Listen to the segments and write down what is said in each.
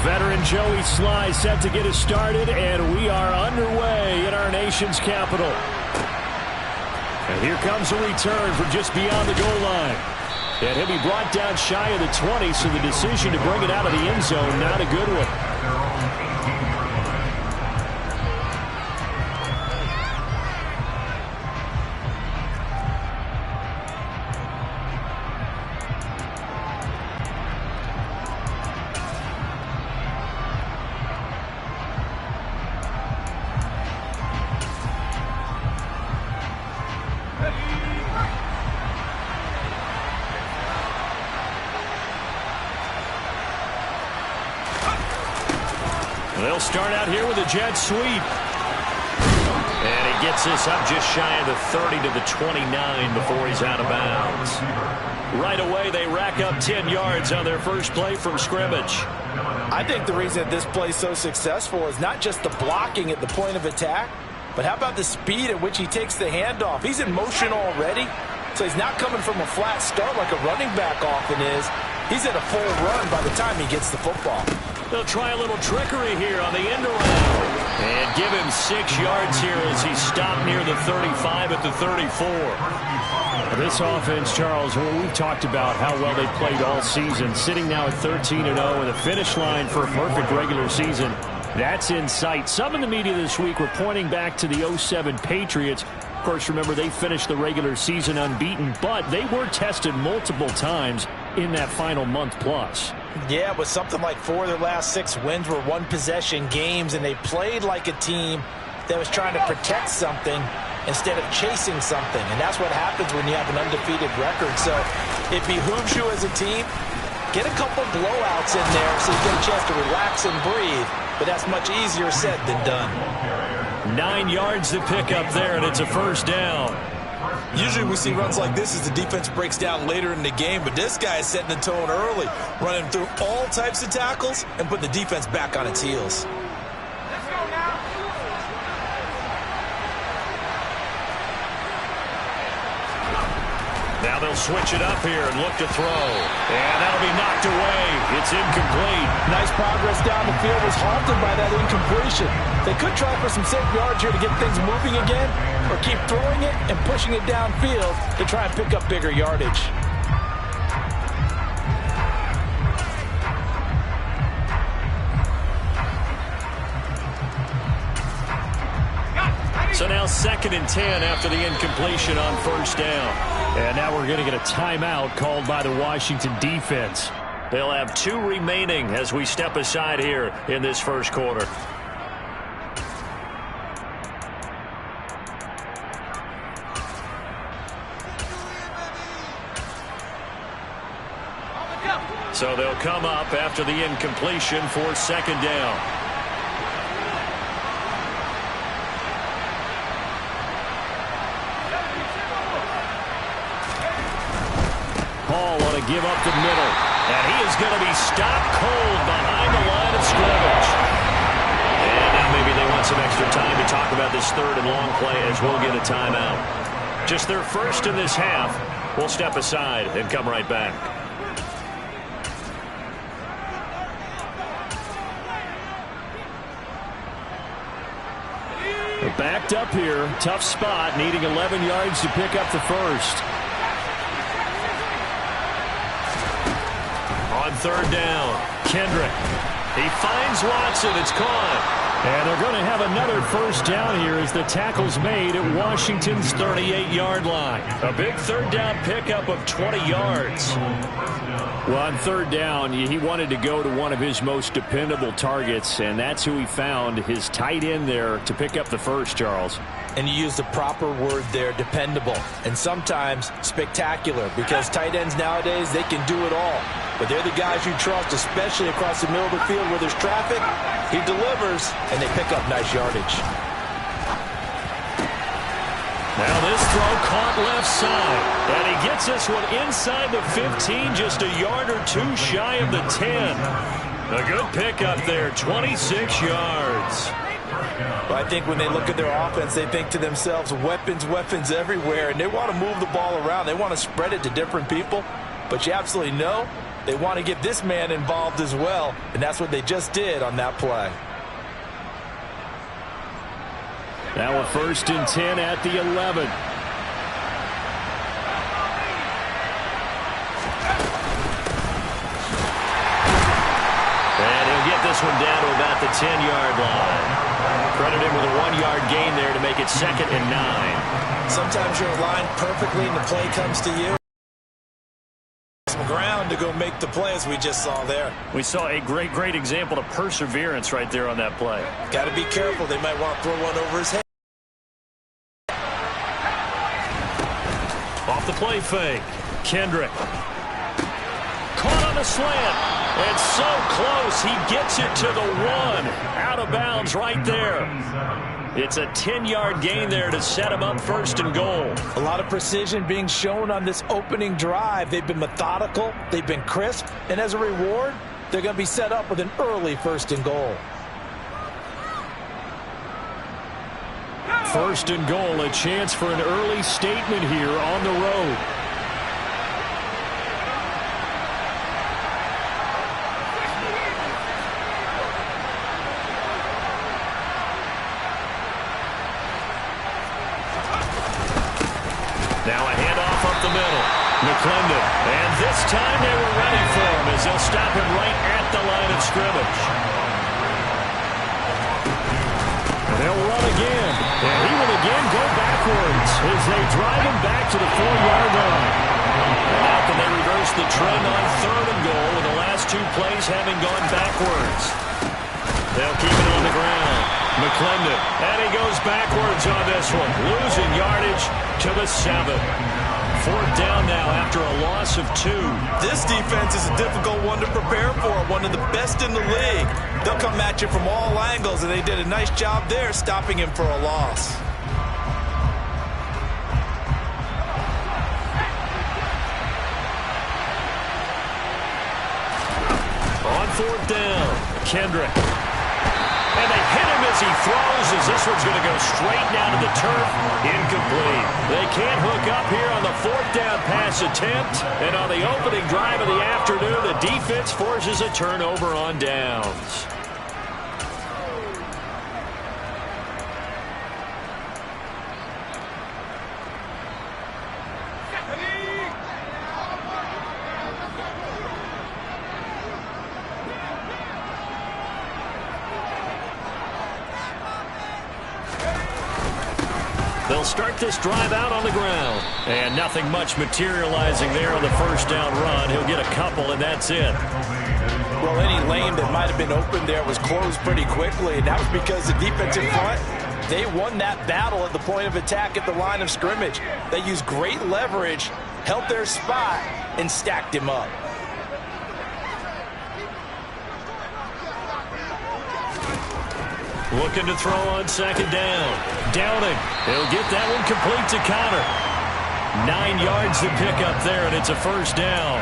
Veteran Joey Sly set to get us started, and we are underway in our nation's capital. And here comes a return from just beyond the goal line. And he'll be brought down shy of the 20, so the decision to bring it out of the end zone, not a good one. They'll start out here with a jet sweep. And he gets this up just shy of the 30 to the 29 before he's out of bounds. Right away, they rack up 10 yards on their first play from scrimmage. I think the reason this play is so successful is not just the blocking at the point of attack, but how about the speed at which he takes the handoff? He's in motion already, so he's not coming from a flat start like a running back often is. He's at a full run by the time he gets the football. They'll try a little trickery here on the end around. And give him 6 yards here as he stopped near the 35 at the 34. This offense, Charles, we've talked about how well they played all season, sitting now at 13-0 and the finish line for a perfect regular season. That's in sight. Some in the media this week were pointing back to the 07 Patriots. Of course, remember, they finished the regular season unbeaten, but they were tested multiple times in that final month plus. Yeah, but something like 4 of their last 6 wins were one-possession games, and they played like a team that was trying to protect something instead of chasing something. And that's what happens when you have an undefeated record. So it behooves you as a team, get a couple blowouts in there so you get a chance to relax and breathe. But that's much easier said than done. 9 yards to pick up there, and it's a first down. Usually we see runs like this as the defense breaks down later in the game, but this guy is setting the tone early, running through all types of tackles and putting the defense back on its heels. Now they'll switch it up here and look to throw. And that'll be knocked away. It's incomplete. Nice progress down the field, was halted by that incompletion. They could try for some safe yards here to get things moving again, or keep throwing it and pushing it downfield to try and pick up bigger yardage. So now 2nd and 10 after the incompletion on first down. And now we're going to get a timeout called by the Washington defense. They'll have 2 remaining as we step aside here in this first quarter. So they'll come up after the incompletion for 2nd down. Give up the middle, and he is going to be stopped cold behind the line of scrimmage. And now maybe they want some extra time to talk about this 3rd and long play as we'll get a timeout. Just their first in this half. We'll step aside and come right back. They're backed up here, tough spot, needing 11 yards to pick up the first. On 3rd down, Kendrick. He finds Watson. It's caught. And they're going to have another first down here as the tackle's made at Washington's 38-yard line. A big 3rd down pickup of 20 yards. Well, on 3rd down, he wanted to go to one of his most dependable targets, and that's who he found, his tight end there, to pick up the first, Charles. And you use the proper word there, dependable, and sometimes spectacular, because tight ends nowadays, they can do it all. But they're the guys you trust, especially across the middle of the field where there's traffic. He delivers, and they pick up nice yardage. Now this throw caught left side, and he gets this one inside the 15, just a yard or 2 shy of the 10. A good pickup there, 26 yards. Well, I think when they look at their offense, they think to themselves, weapons, weapons everywhere, and they want to move the ball around. They want to spread it to different people, but you absolutely know They want to get this man involved as well, and that's what they just did on that play. Now a 1st and 10 at the 11. And he'll get this one down to about the 10-yard line. Credit him with a 1-yard gain there to make it 2nd and 9. Sometimes you're aligned perfectly and the play comes to you. Some ground to go make the play as we just saw there. We saw a great example of perseverance right there on that play. Got to be careful. They might want to throw one over his head. Off the play fake. Kendrick. Caught on the slant. And so close. He gets it to the 1. Out of bounds right there. It's a 10-yard gain there to set him up 1st and goal. A lot of precision being shown on this opening drive. They've been methodical. They've been crisp. And as a reward, they're going to be set up with an early 1st and goal. 1st and goal, a chance for an early statement here on the road. Now a handoff up the middle. McClendon. And this time they were ready for him as they'll stop him right at the line of scrimmage. And they'll run again. And he will again go backwards as they drive him back to the 4-yard line. And now can they reverse the trend on 3rd and goal with the last 2 plays having gone backwards. They'll keep it on the ground. McClendon, and he goes backwards on this one, losing yardage to the 7. 4th down now after a loss of 2. This defense is a difficult one to prepare for, one of the best in the league. They'll come at you from all angles, and they did a nice job there stopping him for a loss. On 4th down, Kendrick. And they hit him as he throws, as this one's going to go straight down to the turf. Incomplete. They can't hook up here on the 4th down pass attempt. And on the opening drive of the afternoon, the defense forces a turnover on downs. They'll start this drive out on the ground. And nothing much materializing there on the 1st down run. He'll get a couple, and that's it. Well, any lane that might have been open there was closed pretty quickly, and that was because the defense in front, they won that battle at the point of attack at the line of scrimmage. They used great leverage, held their spot, and stacked him up. Looking to throw on 2nd down. Downing. He'll get that one complete to Connor. 9 yards to pick up there, and it's a 1st down.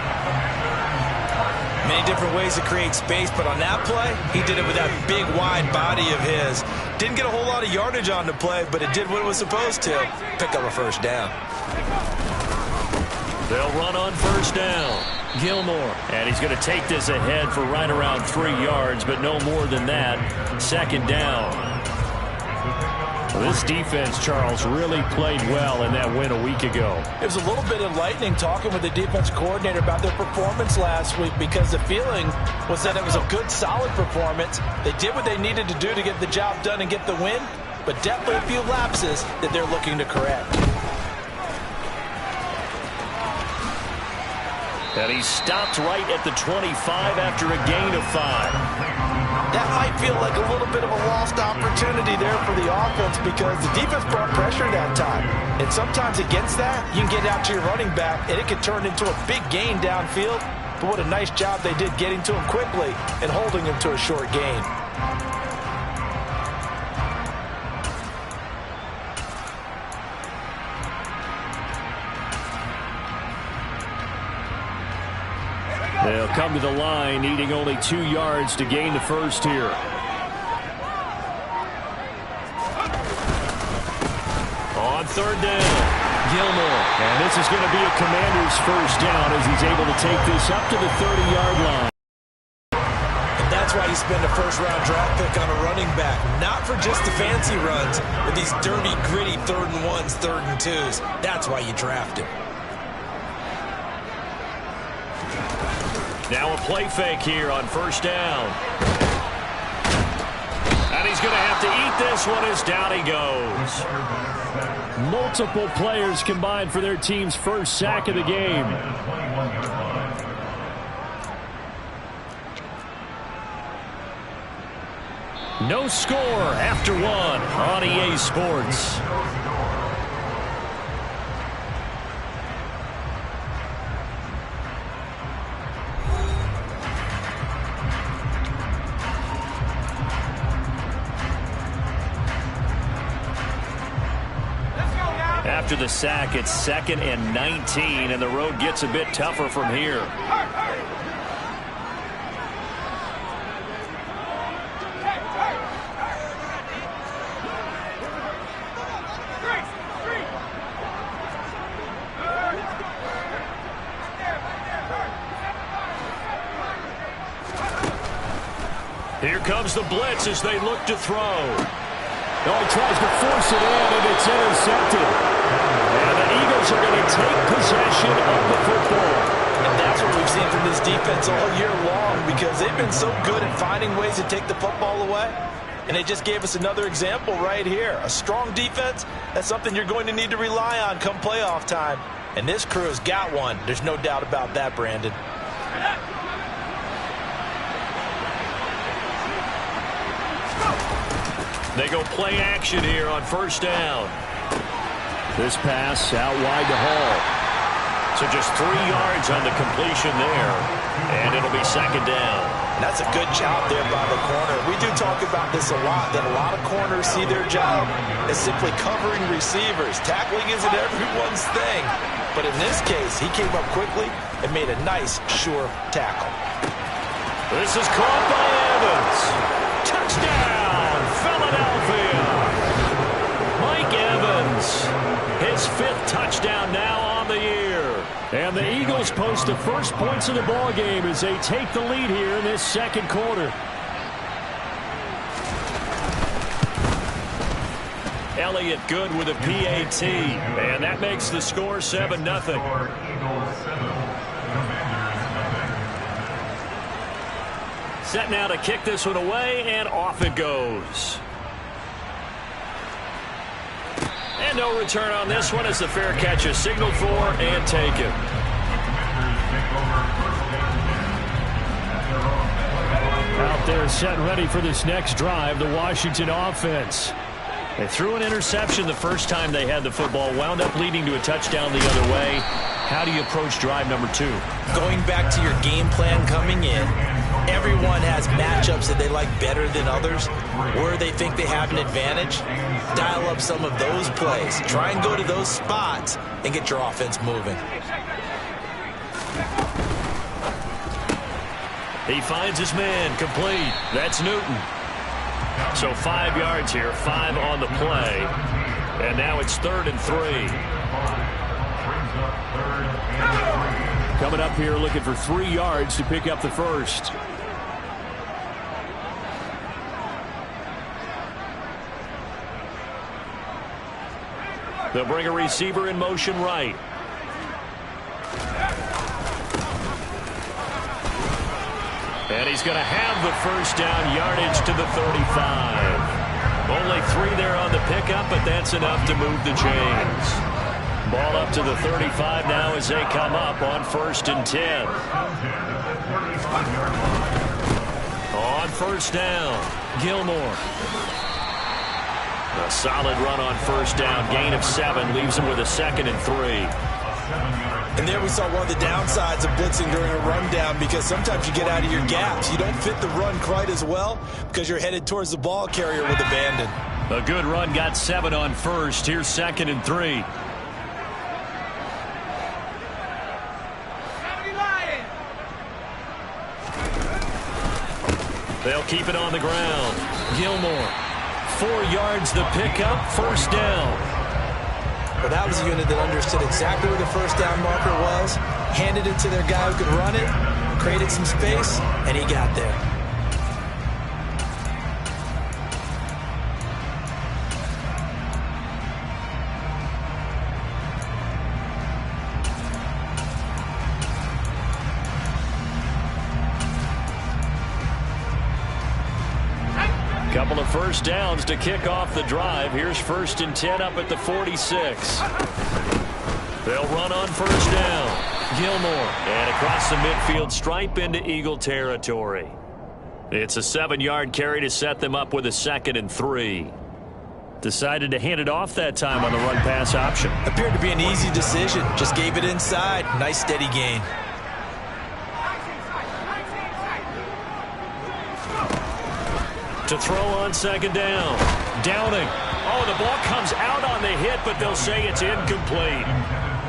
Many different ways to create space, but on that play, he did it with that big, wide body of his. Didn't get a whole lot of yardage on the play, but it did what it was supposed to. Pick up a 1st down. They'll run on 1st down. Gilmore. And he's going to take this ahead for right around 3 yards, but no more than that. 2nd down. This defense, Charles, really played well in that win a week ago. It was a little bit enlightening talking with the defense coordinator about their performance last week, because the feeling was that it was a good, solid performance. They did what they needed to do to get the job done and get the win, but definitely a few lapses that they're looking to correct. And he stopped right at the 25 after a gain of 5. That might feel like a little bit of a lost opportunity there for the offense, because the defense brought pressure that time. And sometimes against that, you can get out to your running back, and it can turn into a big gain downfield. But what a nice job they did getting to him quickly and holding him to a short gain. They'll come to the line, needing only 2 yards to gain the 1st here. On 3rd down, Gilmore. And this is going to be a Commander's first down as he's able to take this up to the 30-yard line. That's why you spend a first-round draft pick on a running back. Not for just the fancy runs, but these dirty, gritty 3rd and 1s, 3rd and 2s. That's why you draft him. Now a play fake here on first down. And he's going to have to eat this one as down he goes. Multiple players combined for their team's first sack of the game. No score after one on EA Sports. After the sack, it's 2nd and 19, and the road gets a bit tougher from here. Here comes the blitz as they look to throw. Oh, he tries to force it in, and it's intercepted. And the Eagles are going to take possession of the football. And that's what we've seen from this defense all year long, because they've been so good at finding ways to take the football away. And they just gave us another example right here. A strong defense, that's something you're going to need to rely on come playoff time. And this crew has got one. There's no doubt about that, Brandon. They go play action here on first down. This pass out wide to Hall. So just 3 yards on the completion there. And it'll be 2nd down. That's a good job there by the corner. We do talk about this a lot, that a lot of corners see their job as simply covering receivers. Tackling isn't everyone's thing. But in this case, he came up quickly and made a nice, sure tackle. This is caught by Evans. Touchdown, Philadelphia. Mike Evans, his 5th touchdown now on the year. And the Eagles post the first points of the ball game as they take the lead here in this 2nd quarter. Elliott good with a PAT, and that makes the score 7-0. Set now to kick this one away, and off it goes. And no return on this one as the fair catch is signaled for and taken. Out there set and ready for this next drive, the Washington offense. They threw an interception the first time they had the football, wound up leading to a touchdown the other way. How do you approach drive number 2? Going back to your game plan coming in, everyone has matchups that they like better than others, where they think they have an advantage. Dial up some of those plays. Try and go to those spots and get your offense moving. He finds his man, complete. That's Newton. So 5 yards here, 5 on the play. And now it's 3rd and 3. Coming up here looking for 3 yards to pick up the first. They'll bring a receiver in motion right. And he's going to have the first down, yardage to the 35. Only 3 there on the pickup, but that's enough to move the chains. Ball up to the 35 now as they come up on 1st and 10. On first down, Gilmore. A solid run on first down, gain of 7, leaves him with a 2nd and 3. And there we saw one of the downsides of blitzing during a rundown, because sometimes you get out of your gaps. You don't fit the run quite as well because you're headed towards the ball carrier with abandon. A good run got 7 on first. Here's 2nd and 3. They'll keep it on the ground. Gilmore, 4 yards the pickup, first down. Well, that was a unit that understood exactly where the first down marker was, handed it to their guy who could run it, created some space, and he got there. Couple of first downs to kick off the drive. Here's 1st and 10 up at the 46. They'll run on first down. Gilmore. And across the midfield stripe into Eagle territory. It's a 7-yard carry to set them up with a 2nd and 3. Decided to hand it off that time on the run-pass option. Appeared to be an easy decision. Just gave it inside. Nice steady gain. To throw on 2nd down. Downing. Oh, the ball comes out on the hit, but they'll say it's incomplete.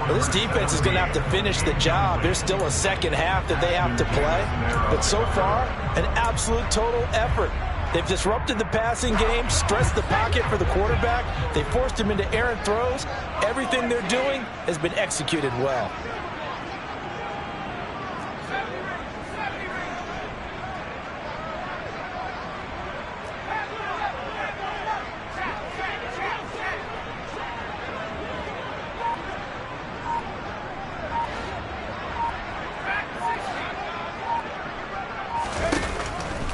Well, this defense is going to have to finish the job. There's still a second half that they have to play. But so far, an absolute total effort. They've disrupted the passing game, stressed the pocket for the quarterback. They forced him into errant throws. Everything they're doing has been executed well.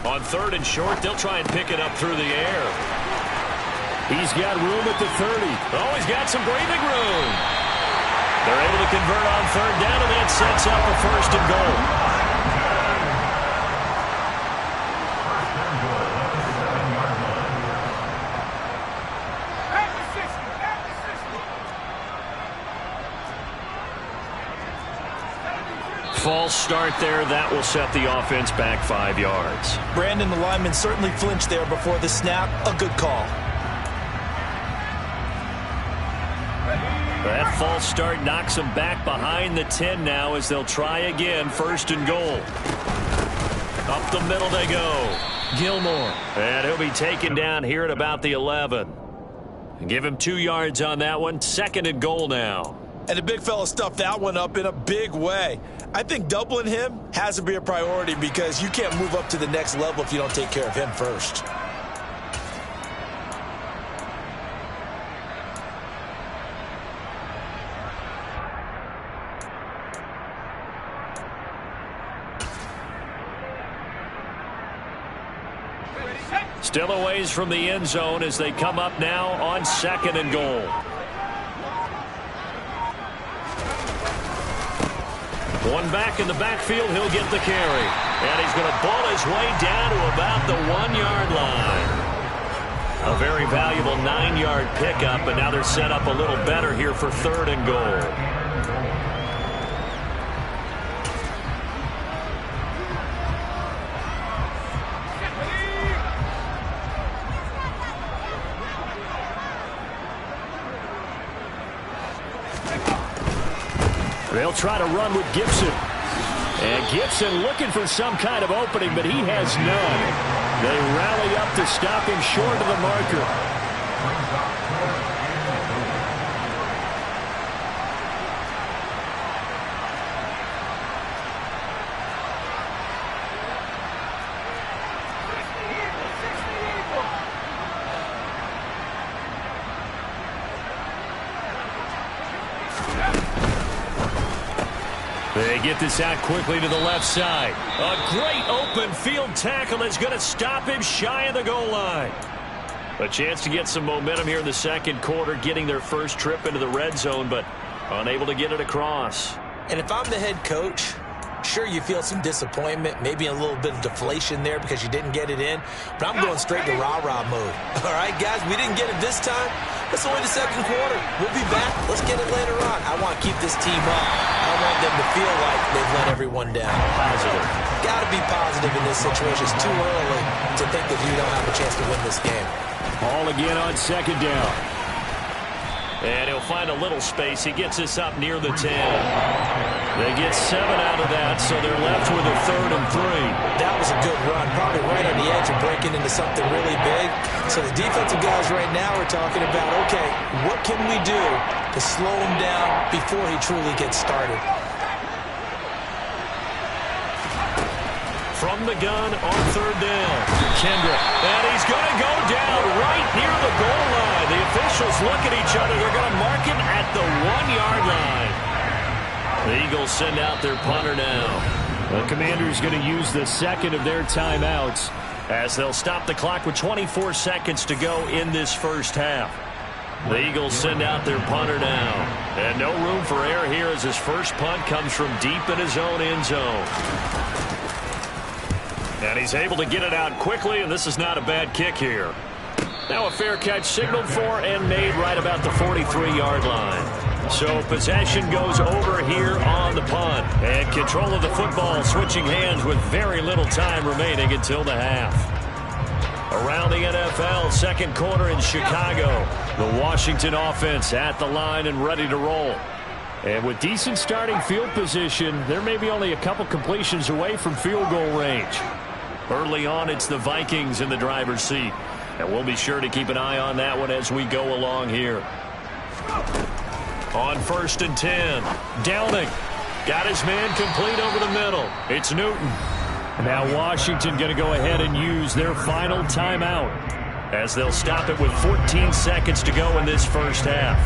On 3rd and short, they'll try and pick it up through the air. He's got room at the 30. Oh, he's got some breathing room. They're able to convert on 3rd down, and that sets up a 1st and goal. False start there. That will set the offense back 5 yards. Brandon, the lineman, certainly flinched there before the snap. A good call. That false start knocks them back behind the 10 now as they'll try again. 1st and goal. Up the middle they go. Gilmore. And he'll be taken down here at about the 11. Give him 2 yards on that one. 2nd and goal now. And the big fella stuffed that one up in a big way. I think doubling him has to be a priority because you can't move up to the next level if you don't take care of him first. Still a ways from the end zone as they come up now on 2nd and goal. One back in the backfield, he'll get the carry. And he's going to ball his way down to about the 1-yard line. A very valuable 9-yard pickup, and now they're set up a little better here for 3rd and goal. They'll try to run with Gibson. And Gibson looking for some kind of opening, but he has none. They rally up to stop him short of the marker. They get this out quickly to the left side. A great open field tackle is going to stop him shy of the goal line. A chance to get some momentum here in the 2nd quarter, getting their first trip into the red zone, but unable to get it across. And if I'm the head coach, sure, you feel some disappointment, maybe a little bit of deflation there because you didn't get it in, but I'm going straight to rah-rah mode. All right, guys, we didn't get it this time. It's only the 2nd quarter. We'll be back. Let's get it later on. I want to keep this team up. I don't want them to feel like they've let everyone down. Positive. Got to be positive in this situation. It's too early to think that you don't have a chance to win this game. Ball again on 2nd down. And he'll find a little space. He gets this up near the 10. They get 7 out of that, so they're left with a 3rd and 3. That was a good run, probably right on the edge of breaking into something really big. So the defensive guys right now are talking about, okay, what can we do to slow him down before he truly gets started? From the gun on 3rd down, Kendrick. And he's going to go down right near the goal line. The officials look at each other. They're going to mark him at the 1-yard line. The Eagles send out their punter now. The Commanders going to use the second of their timeouts as they'll stop the clock with 24 seconds to go in this first half. The Eagles send out their punter now. And no room for error here as his first punt comes from deep in his own end zone. And he's able to get it out quickly, and this is not a bad kick here. Now a fair catch signaled for and made right about the 43-yard line. So possession goes over here on the punt. And control of the football switching hands with very little time remaining until the half. Around the NFL, second quarter in Chicago. The Washington offense at the line and ready to roll. And with decent starting field position, there may be only a couple completions away from field goal range. Early on, it's the Vikings in the driver's seat. And we'll be sure to keep an eye on that one as we go along here. On 1st and 10, Downing got his man complete over the middle. It's Newton. Now Washington going to go ahead and use their final timeout as they'll stop it with 14 seconds to go in this first half.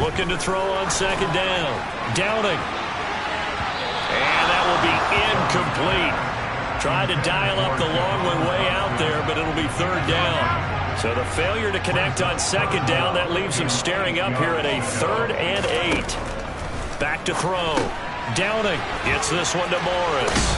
Looking to throw on 2nd down. Downing. And that will be incomplete. Tried to dial up the long one way out there, but it'll be 3rd down. So the failure to connect on 2nd down, that leaves him staring up here at a 3rd and 8. Back to throw. Downing gets this one to Morris.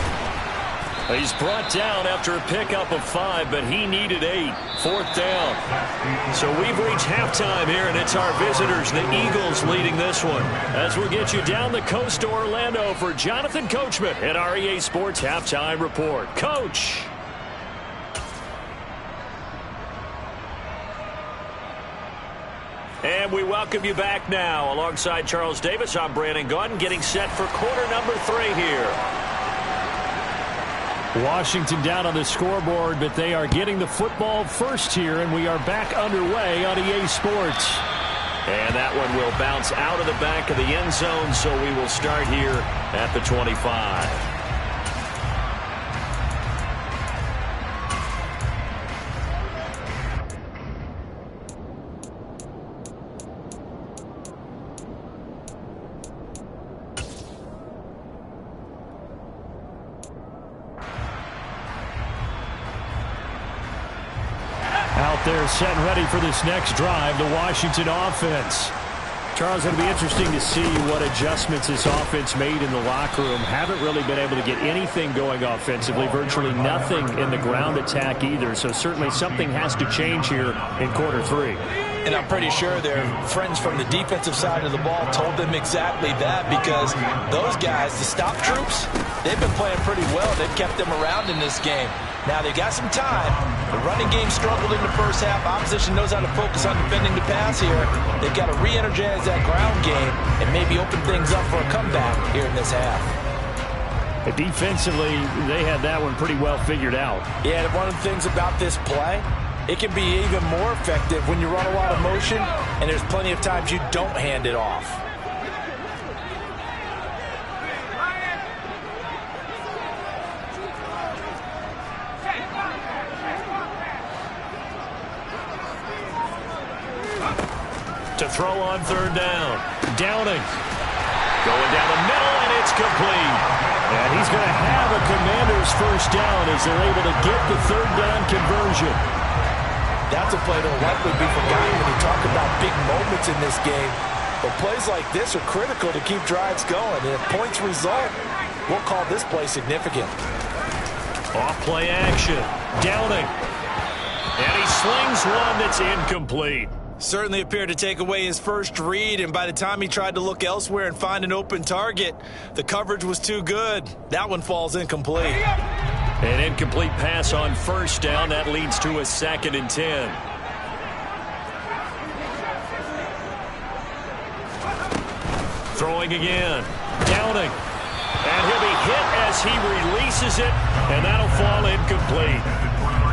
He's brought down after a pickup of 5, but he needed 8. 4th down. So we've reached halftime here, and it's our visitors, the Eagles, leading this one. As we get you down the coast to Orlando for Jonathan Coachman at our EA Sports Halftime Report. Coach. And we welcome you back now. Alongside Charles Davis, I'm Brandon Gaudin, getting set for quarter number 3 here. Washington down on the scoreboard, but they are getting the football first here, and we are back underway on EA Sports. And that one will bounce out of the back of the end zone, so we will start here at the 25. They're set and ready for this next drive, the Washington offense. Charles, it'll be interesting to see what adjustments this offense made in the locker room. Haven't really been able to get anything going offensively, virtually nothing in the ground attack either. So certainly something has to change here in quarter 3. And I'm pretty sure their friends from the defensive side of the ball told them exactly that, because those guys, the stop troops, they've been playing pretty well. They've kept them around in this game. Now, they got some time. The running game struggled in the first half. Opposition knows how to focus on defending the pass here. They've got to re-energize that ground game and maybe open things up for a comeback here in this half. But defensively, they had that one pretty well figured out. Yeah, one of the things about this play, it can be even more effective when you run a lot of motion and there's plenty of times you don't hand it off. To throw on 3rd down. Downing. Going down the middle, and it's complete. And he's going to have a Commander's first down as they're able to get the 3rd down conversion. That's a play that will likely be forgotten when you talk about big moments in this game. But plays like this are critical to keep drives going. And if points result, we'll call this play significant. Off play action. Downing. And he slings one that's incomplete. Certainly appeared to take away his first read, and by the time he tried to look elsewhere and find an open target, the coverage was too good. That one falls incomplete. An incomplete pass on first down. That leads to a 2nd and 10. Throwing again. Downing. And he'll be hit as he releases it, and that'll fall incomplete.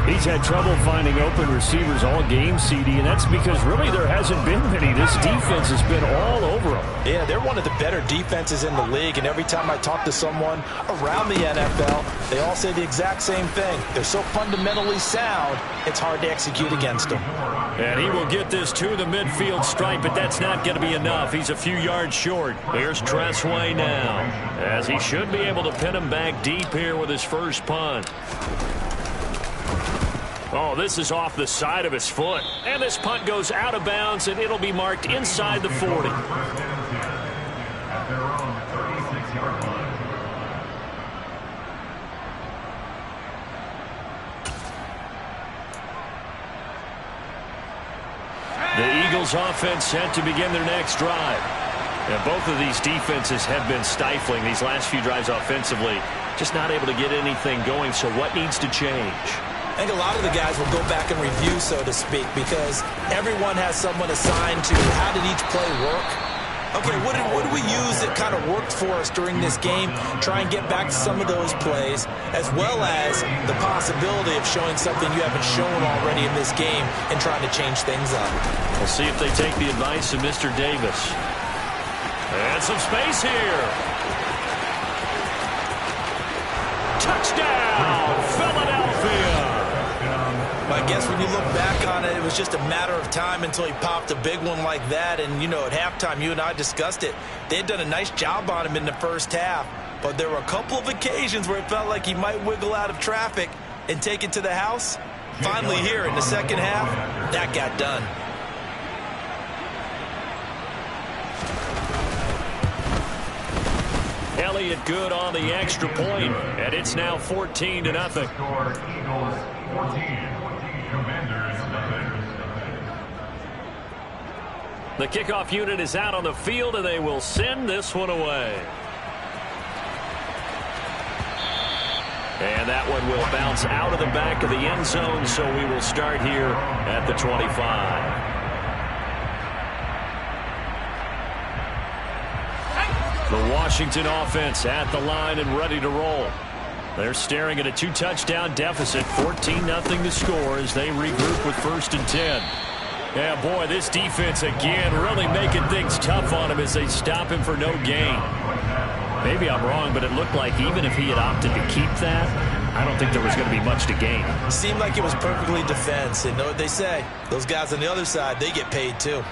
He's had trouble finding open receivers all game, CD, and that's because really there hasn't been many. This defense has been all over him. Yeah, they're one of the better defenses in the league, and every time I talk to someone around the NFL, they all say the exact same thing. They're so fundamentally sound, it's hard to execute against them. And he will get this to the midfield stripe, but that's not going to be enough. He's a few yards short. Here's Tressway now, as he should be able to pin him back deep here with his first punt. Oh, this is off the side of his foot. And this punt goes out of bounds, and it'll be marked inside the 40. The Eagles offense set to begin their next drive. And both of these defenses have been stifling these last few drives offensively. Just not able to get anything going, so what needs to change? I think a lot of the guys will go back and review, so to speak, because everyone has someone assigned to how did each play work. Okay, what did we use that kind of worked for us during this game? Try and get back to some of those plays, as well as the possibility of showing something you haven't shown already in this game and trying to change things up. We'll see if they take the advice of Mr. Davis. And some space here. Touchdown, Philadelphia. I guess when you look back on it, it was just a matter of time until he popped a big one like that. And, you know, at halftime, you and I discussed it. They had done a nice job on him in the first half. But there were a couple of occasions where it felt like he might wiggle out of traffic and take it to the house. Finally here in the second half, that got done. Elliott good on the extra point, and it's now 14-0. The kickoff unit is out on the field, and they will send this one away. And that one will bounce out of the back of the end zone, so we will start here at the 25. The Washington offense at the line and ready to roll. They're staring at a 2-touchdown deficit, 14-0 to score as they regroup with 1st and 10. Yeah, boy, this defense again really making things tough on him as they stop him for no gain. Maybe I'm wrong, but it looked like even if he had opted to keep that, I don't think there was going to be much to gain. Seemed like it was perfectly defense. And know what they say? Those guys on the other side, they get paid too.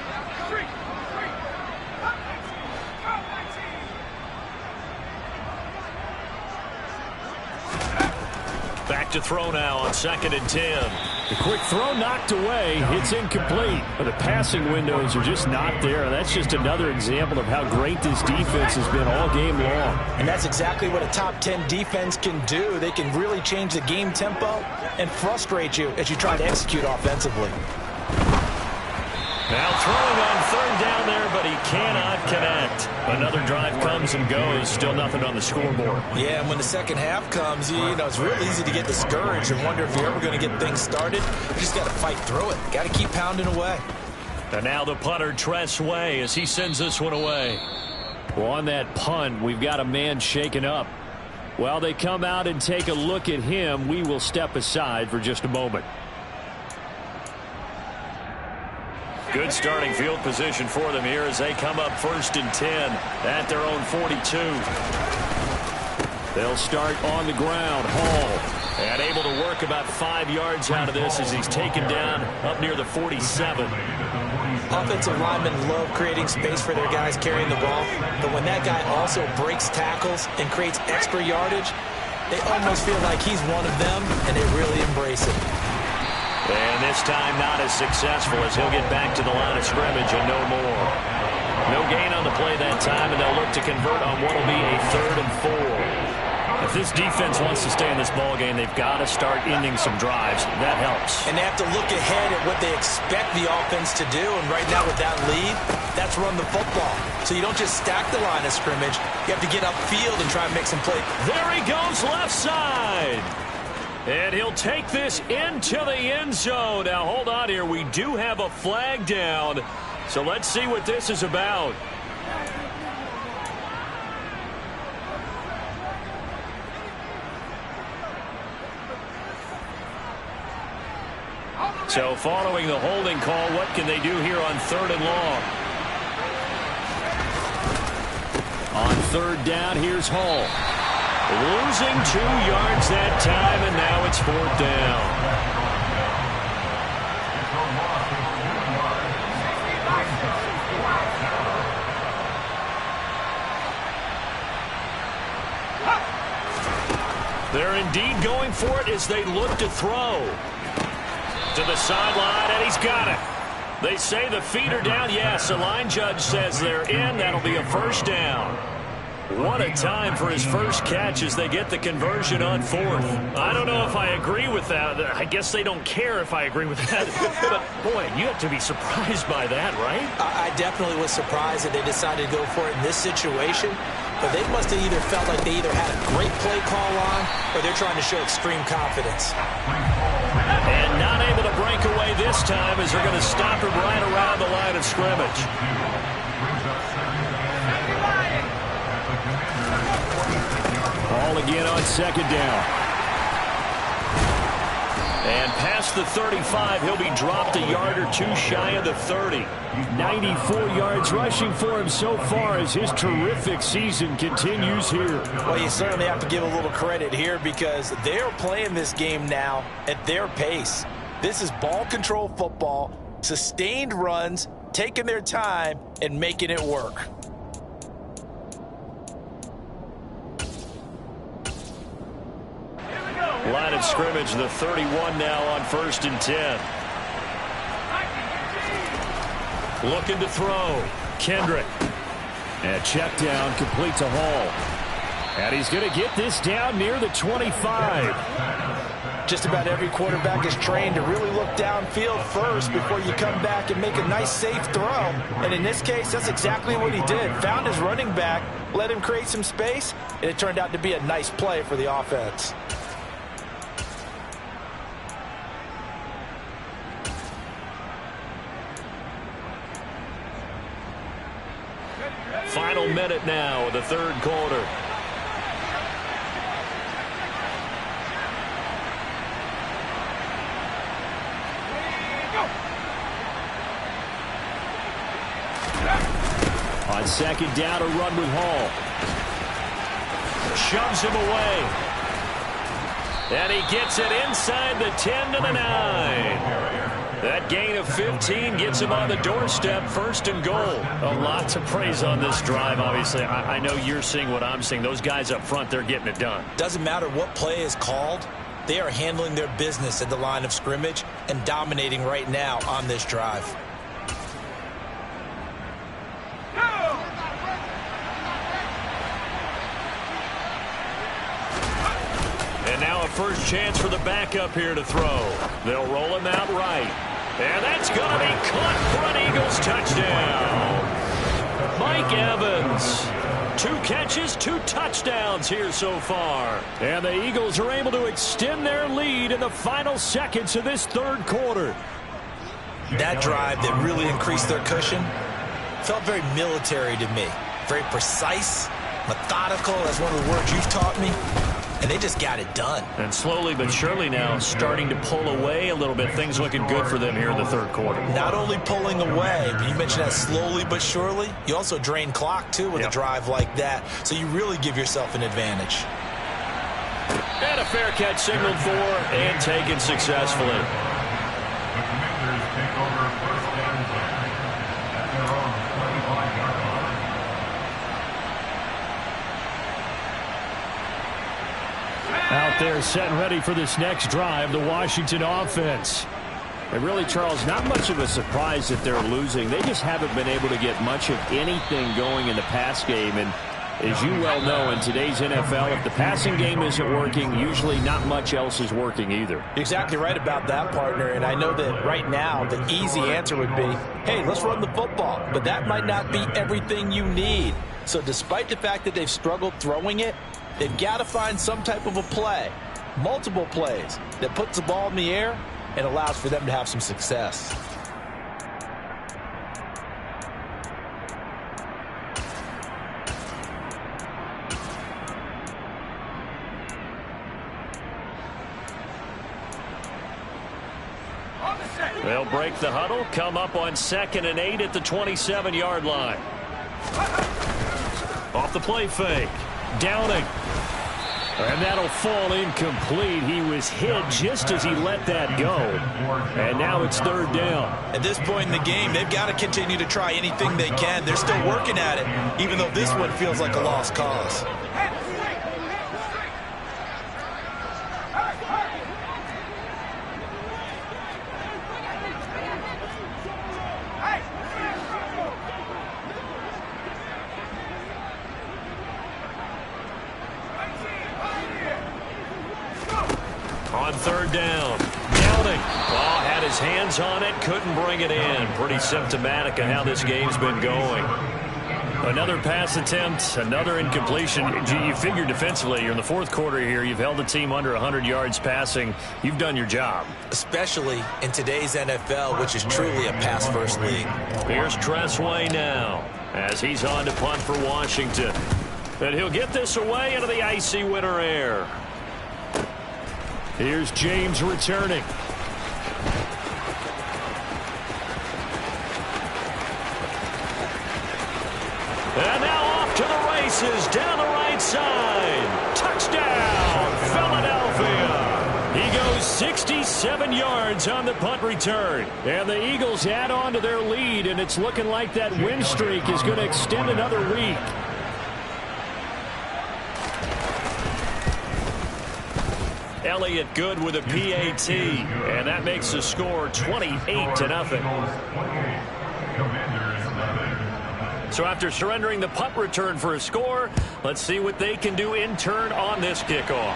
Back to throw now on 2nd and 10. The quick throw knocked away. It's incomplete. But the passing windows are just not there. That's just another example of how great this defense has been all game long. And that's exactly what a top 10 defense can do. They can really change the game tempo and frustrate you as you try to execute offensively. Now throwing on 3rd down there, but he cannot connect. Another drive comes and goes. Still nothing on the scoreboard. Yeah, and when the second half comes, you know, it's real easy to get discouraged and wonder if you're ever going to get things started. You just got to fight through it. Got to keep pounding away. And now the punter, Tressway, as he sends this one away. Well, on that punt, we've got a man shaken up. While they come out and take a look at him, we will step aside for just a moment. Good starting field position for them here as they come up 1st and 10 at their own 42. They'll start on the ground. Hall. And able to work about 5 yards out of this as he's taken down up near the 47. Offensive linemen love creating space for their guys carrying the ball, but when that guy also breaks tackles and creates extra yardage, they almost feel like he's one of them, and they really embrace it. And this time not as successful as he'll get back to the line of scrimmage and no more. No gain on the play that time, and they'll look to convert on what will be a 3rd and 4. If this defense wants to stay in this ball game, they've got to start ending some drives. That helps. And they have to look ahead at what they expect the offense to do. And right now with that lead, that's run the football. So you don't just stack the line of scrimmage. You have to get upfield and try and make some plays. There he goes, left side. And he'll take this into the end zone. Now, hold on here. We do have a flag down. So let's see what this is about. So following the holding call, what can they do here on 3rd and long? On 3rd down, here's Hall. Losing 2 yards that time, and now it's 4th down. They're indeed going for it as they look to throw. To the sideline, and he's got it. They say the feet are down. Yes, the line judge says they're in. That'll be a 1st down. What a time for his first catch as they get the conversion on 4th. I don't know if I agree with that. I guess they don't care if I agree with that. But, boy, you have to be surprised by that, right? I definitely was surprised that they decided to go for it in this situation. But they must have either felt like they either had a great play call on or they're trying to show extreme confidence. And not able to break away this time as they're going to stop him right around the line of scrimmage. Ball again on 2nd down. And past the 35, he'll be dropped a yard or 2 shy of the 30. 94 yards rushing for him so far as his terrific season continues here. Well, you certainly have to give a little credit here because they're playing this game now at their pace. This is ball control football, sustained runs, taking their time, and making it work. Line of scrimmage, the 31 now on 1st and 10. Looking to throw. Kendrick. And check down, complete to Hall. And he's going to get this down near the 25. Just about every quarterback is trained to really look downfield first before you come back and make a nice, safe throw. And in this case, that's exactly what he did. Found his running back, let him create some space, and it turned out to be a nice play for the offense. Final minute now of the 3rd quarter. On 2nd down, a run with Hall. Shoves him away. And he gets it inside the 10 to the 9. That gain of 15 gets him on the doorstep, 1st and goal. A lot to praise on this drive, obviously. I know you're seeing what I'm seeing. Those guys up front, they're getting it done. Doesn't matter what play is called. They are handling their business at the line of scrimmage and dominating right now on this drive. And now a first chance for the backup here to throw. They'll roll him out right. And that's going to be caught for an Eagles touchdown. Mike Evans. 2 catches, 2 touchdowns here so far. And the Eagles are able to extend their lead in the final seconds of this 3rd quarter. That drive that really increased their cushion felt very military to me. Very precise, methodical, that's one of the words you've taught me. And they just got it done. And slowly but surely now starting to pull away a little bit. Things looking good for them here in the 3rd quarter. Not only pulling away, but you mentioned that slowly but surely. You also drain clock, too, with a drive like that. So you really give yourself an advantage. And a fair catch signaled for and taken successfully. The Commanders take over 1st and 10 at their own 25-yard line. Out there set and ready for this next drive, the Washington offense. And really, Charles, not much of a surprise that they're losing. They just haven't been able to get much of anything going in the pass game. And As you well know, in today's NFL, if the passing game isn't working, usually not much else is working either. You're exactly right about that, partner. And I know that right now the easy answer would be, hey, let's run the football. But that might not be everything you need. So despite the fact that they've struggled throwing it, they've got to find some type of a play, multiple plays, that puts the ball in the air and allows for them to have some success. They'll break the huddle, come up on 2nd and 8 at the 27-yard line. Off the play fake. Downing. And that'll fall incomplete. He was hit just as he let that go. And now it's 3rd down. At this point in the game, they've got to continue to try anything they can. They're still working at it, even though this one feels like a lost cause. On 3rd down, Downing. Ball had his hands on it, couldn't bring it in. Pretty symptomatic of how this game's been going. Another pass attempt, another incompletion. You figure defensively, you're in the 4th quarter here. You've held the team under 100 yards passing. You've done your job. Especially in today's NFL, which is truly a pass-first league. Here's Tressway now as he's on to punt for Washington. And he'll get this away into the icy winter air. Here's James returning. And now off to the races down the right side. Touchdown, Philadelphia. He goes 67 yards on the punt return. And the Eagles add on to their lead, and it's looking like that win streak is going to extend another week. Elliott good with a PAT, and that makes the score 28-0. So after surrendering the punt return for a score, let's see what they can do in turn on this kickoff.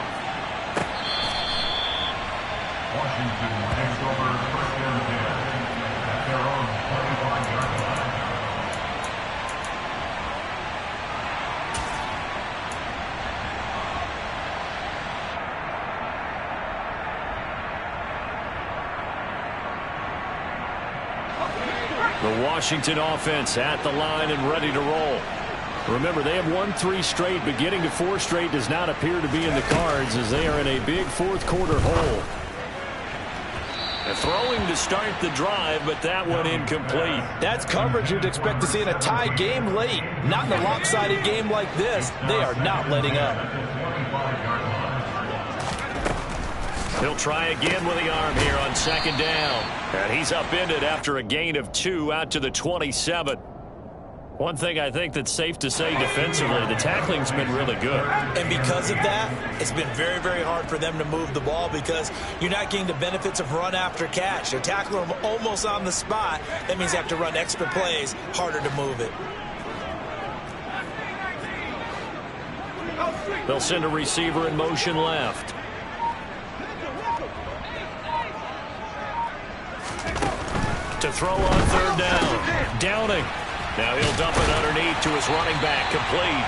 Washington takes over 1st and 10 at their own 25-yard line. The Washington offense at the line and ready to roll. Remember, they have won 3 straight, but getting to 4 straight does not appear to be in the cards as they are in a big 4th quarter hole. And throwing to start the drive, but that one incomplete. That's coverage you'd expect to see in a tie game late. Not in a lopsided game like this. They are not letting up. He'll try again with the arm here on 2nd down. And he's upended after a gain of 2 out to the 27. One thing I think that's safe to say defensively, the tackling's been really good. And because of that, it's been very, very hard for them to move the ball because you're not getting the benefits of run after catch. They're tackling them almost on the spot. That means they have to run extra plays, harder to move it. They'll send a receiver in motion left. To throw on 3rd down. Downing. Now he'll dump it underneath to his running back, complete.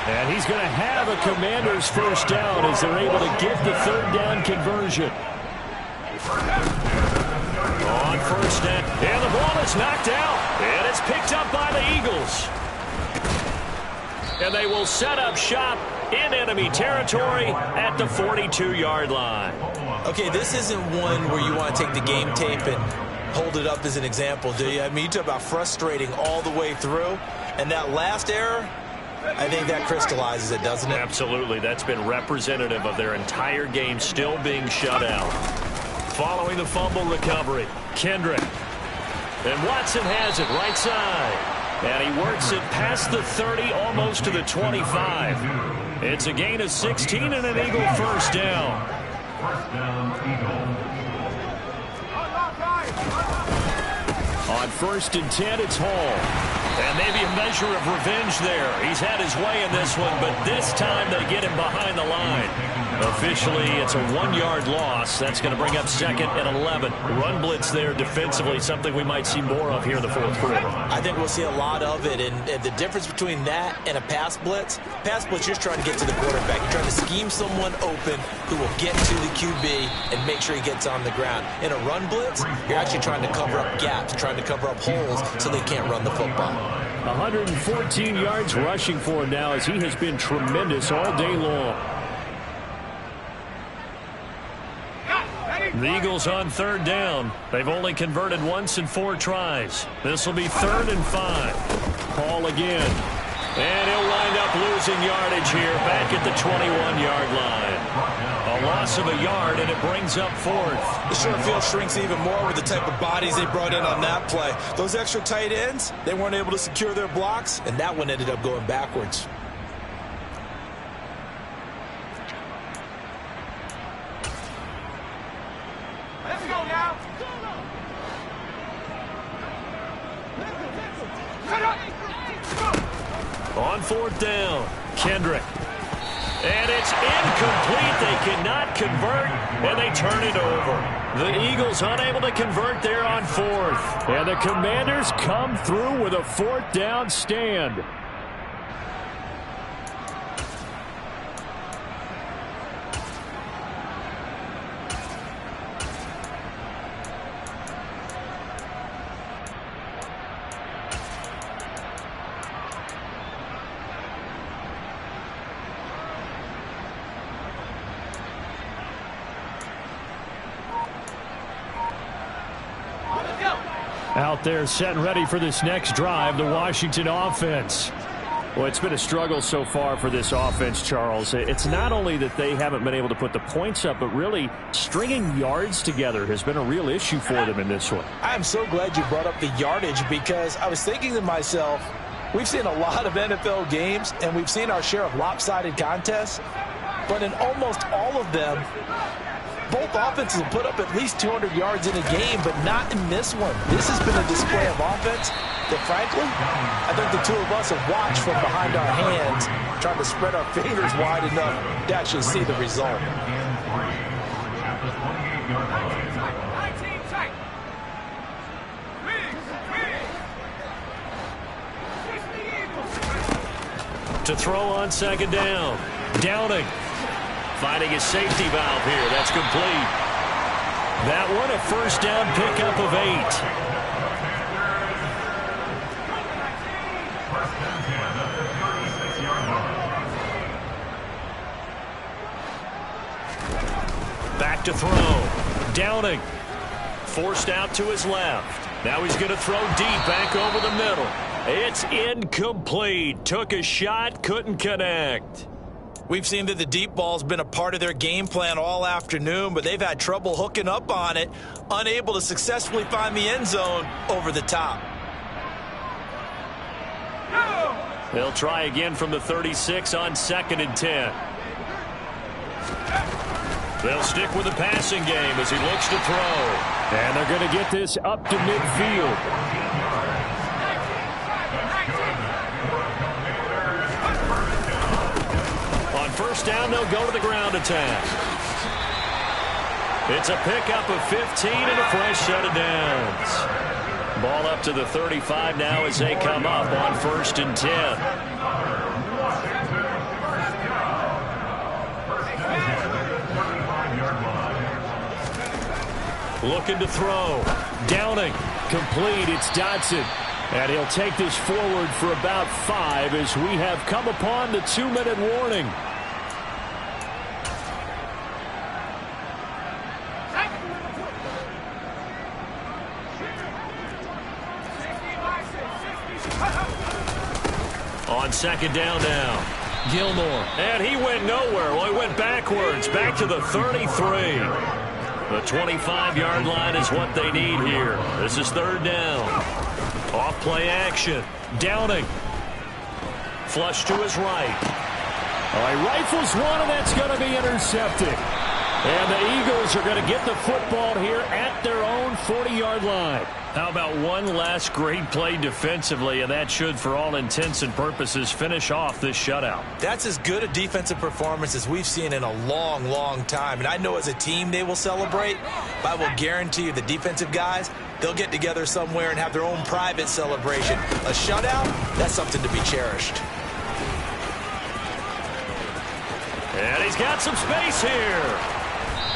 And he's going to have a Commander's 1st down as they're able to get the 3rd down conversion. On 1st down. And the ball is knocked out. And it's picked up by the Eagles. And they will set up shop in enemy territory at the 42-yard line. Okay, this isn't one where you want to take the game tape and hold it up as an example, do you? I mean, you talk about frustrating all the way through. And that last error, I think that crystallizes it, doesn't it? Absolutely. That's been representative of their entire game still being shut out. Following the fumble recovery, Kendrick. And Watson has it right side. And he works it past the 30, almost to the 25. It's a gain of 16 and an Eagle 1st down. 1st down, Eagle. On 1st and 10, it's Hall. And maybe A measure of revenge there. He's had his way in this one, but this time they get him behind the line. Officially, it's a 1-yard loss. That's going to bring up 2nd and 11. Run blitz there defensively, something we might see more of here in the 4th quarter. I think we'll see a lot of it, and the difference between that and a pass blitz, you're just trying to get to the quarterback. You're trying to scheme someone open who will get to the QB and make sure he gets on the ground. In a run blitz, you're actually trying to cover up gaps, trying to cover up holes so they can't run the football. 114 yards rushing for him now as he has been tremendous all day long. The Eagles on 3rd down. They've only converted once in 4 tries. This will be 3rd and 5. Call again. And he'll wind up losing yardage here back at the 21-yard line. A loss of a yard, and it brings up 4th. The short field shrinks even more with the type of bodies they brought in on that play. Those extra tight ends, they weren't able to secure their blocks, and that one ended up going backwards. Let's go now. On 4th down, Kendrick. And it's incomplete. They cannot convert, and they turn it over. The Eagles unable to convert there on 4th. And the Commanders come through with a 4th down stand. Out there set and ready for this next drive, the Washington offense. Well, it's been a struggle so far for this offense, Charles. It's not only that they haven't been able to put the points up, but really stringing yards together has been a real issue for them in this one. I'm so glad you brought up the yardage because I was thinking to myself, we've seen a lot of NFL games and we've seen our share of lopsided contests, but in almost all of them, both offenses have put up at least 200 yards in a game, but not in this one. This has been a display of offense that, frankly, I think the two of us have watched from behind our hands, trying to spread our fingers wide enough to actually see the result. To throw on 2nd down. Downing. Finding his safety valve here. That's complete. That one a 1st down pickup of 8. Back to throw. Downing. Forced out to his left. Now he's going to throw deep back over the middle. It's incomplete. Took a shot, couldn't connect. We've seen that the deep ball's been a part of their game plan all afternoon, but they've had trouble hooking up on it, unable to successfully find the end zone over the top. They'll try again from the 36 on 2nd and 10. They'll stick with the passing game as he looks to throw. And they're going to get this up to midfield. On 1st down, they'll go to the ground attack. It's a pickup of 15 and a fresh set of downs. Ball up to the 35 now as they come up on 1st and 10. Looking to throw. Downing. Complete. It's Dodson. And he'll take this forward for about 5 as we have come upon the 2-minute warning. On 2nd down now. Gilmore. And he went nowhere. Well, he went backwards. Back to the 33. The 25-yard line is what they need here. This is 3rd down. Off play action. Downing. Flush to his right. All right, rifles one, and that's going to be intercepted. And the Eagles are going to get the football here at their own 40-yard line. How about one last great play defensively, and that should, for all intents and purposes, finish off this shutout. That's as good a defensive performance as we've seen in a long, long time. And I know as a team they will celebrate, but I will guarantee you the defensive guys, they'll get together somewhere and have their own private celebration. A shutout, that's something to be cherished. And he's got some space here.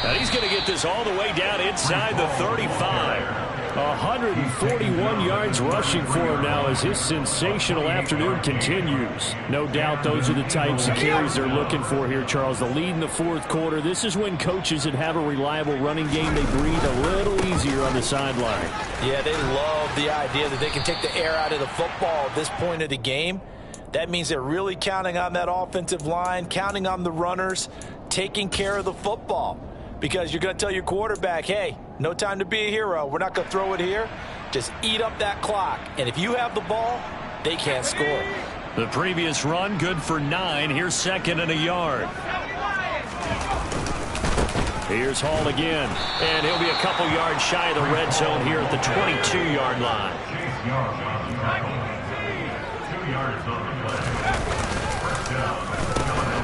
And he's going to get this all the way down inside the 35. 141 yards rushing for him now as his sensational afternoon continues. No doubt those are the types of carries they're looking for here, Charles. The lead in the fourth quarter. This is when coaches that have a reliable running game, they breathe a little easier on the sideline. Yeah, they love the idea that they can take the air out of the football at this point of the game. That means they're really counting on that offensive line, counting on the runners, taking care of the football. Because you're going to tell your quarterback, hey, no time to be a hero. We're not going to throw it here. Just eat up that clock. And if you have the ball, they can't score. The previous run, good for 9. Here's second and a yard. Here's Hall again. And he'll be a couple yards shy of the red zone here at the 22-yard line. 2 yards on the play. First down.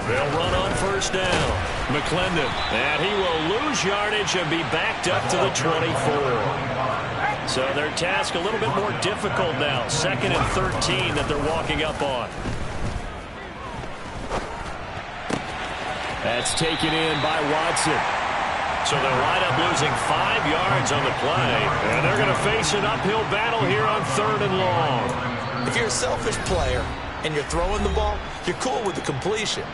They'll run on first down. McClendon, and he will lose yardage and be backed up to the 24. So their task a little bit more difficult now. 2nd and 13 that they're walking up on. That's taken in by Watson. So they'll wind up losing 5 yards on the play. And they're going to face an uphill battle here on 3rd and long. If you're a selfish player and you're throwing the ball, you're cool with the completion.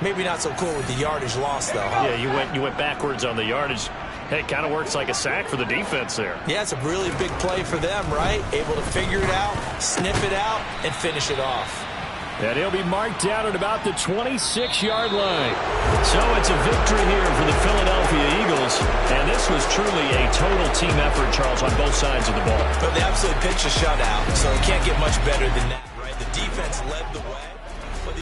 Maybe not so cool with the yardage loss, though. Huh? Yeah, you went backwards on the yardage. Hey, it kind of works like a sack for the defense there. Yeah, it's a really big play for them, right? Able to figure it out, sniff it out, and finish it off. And he'll be marked down at about the 26-yard line. So it's a victory here for the Philadelphia Eagles. And this was truly a total team effort, Charles, on both sides of the ball. But they absolutely pitched a shutout, so it can't get much better than that, right? The defense led the way.